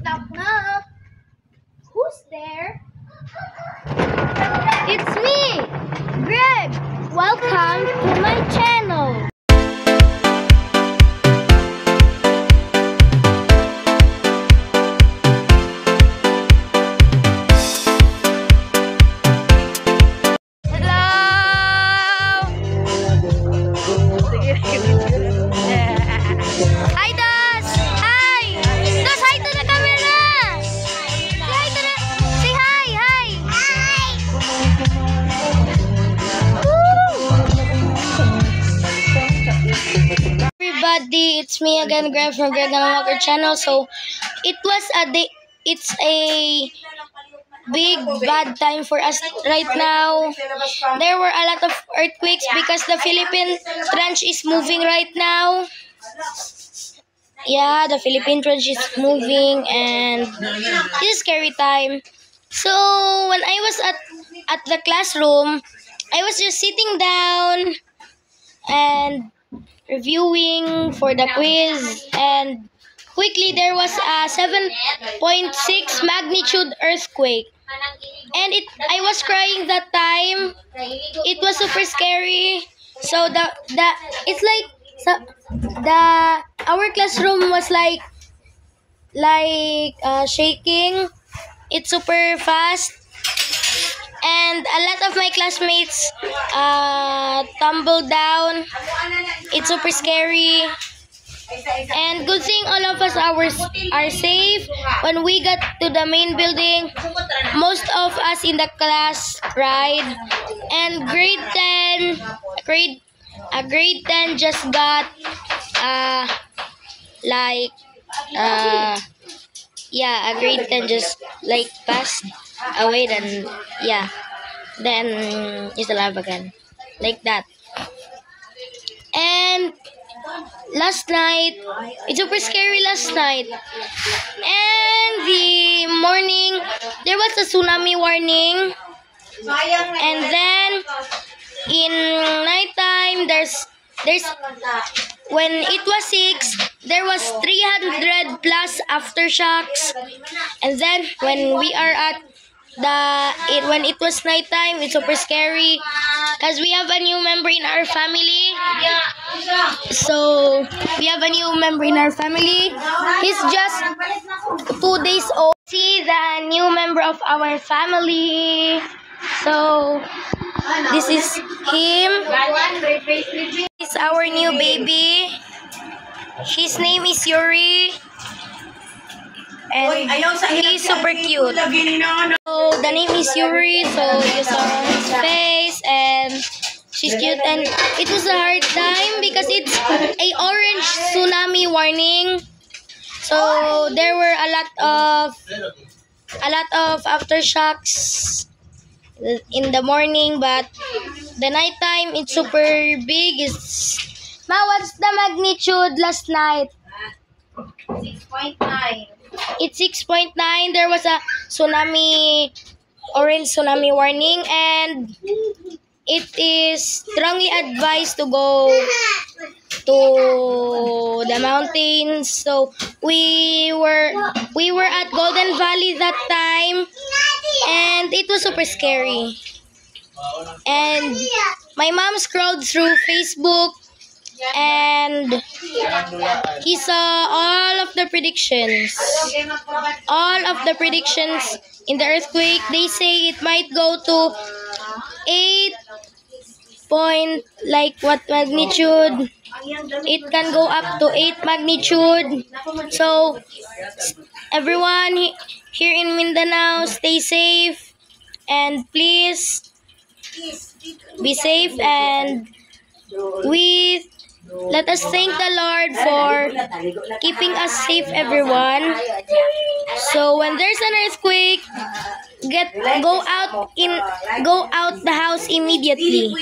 Knock, knock. Who's there? It's me, Greg. Welcome to my channel. Hi, Dos! Hi! Dos, hi to the camera! Hi to the... Say hi! Hi! Hi! Everybody, it's me again, Greg from Greg and Walker channel. So, it was a day... It's a big bad time for us right now. There were a lot of earthquakes because the Philippine trench is moving right now. Yeah, the Philippine trench is moving and it's a scary time. So when I was at the classroom, I was just sitting down and reviewing for the quiz, and quickly there was a 7.6 magnitude earthquake. And I was crying that time. It was super scary. So it's like our classroom was like shaking. It's super fast, and a lot of my classmates tumbled down. It's super scary. And good thing all of us are safe. When we got to the main building, most of us in the class cried. And grade 10 just got a grade 10 just like passed away. Then is alive again, like that. And last night, it's super scary last night. And the morning, there was a tsunami warning. And then in nighttime, there's when it was 6, there was 300 plus aftershocks. And then when we are at when it was nighttime, it's super scary because we have a new member in our family. So we have a new member in our family. He's just 2 days old. See the new member of our family. So this is him. This is our new baby. His name is Yuri. And he's super cute. So the name is Yuri, so you saw his face, and she's cute. And it was a hard time because it's a orange tsunami warning. So there were a lot of aftershocks in the morning, but the nighttime it's super big. What's the magnitude last night? 6.9. It's 6.9. There was a orange tsunami warning, and it is strongly advised to go to the mountains. So we were at Golden Valley that time, and it was super scary. And my mom scrolled through Facebook, and he saw all of the predictions. All of the predictions in the earthquake, they say it might go to 8 point, like what magnitude? It can go up to 8 magnitude. So everyone here in Mindanao, stay safe, and please be safe, and let us thank the Lord for keeping us safe, everyone. So when there's an earthquake, go out the house immediately.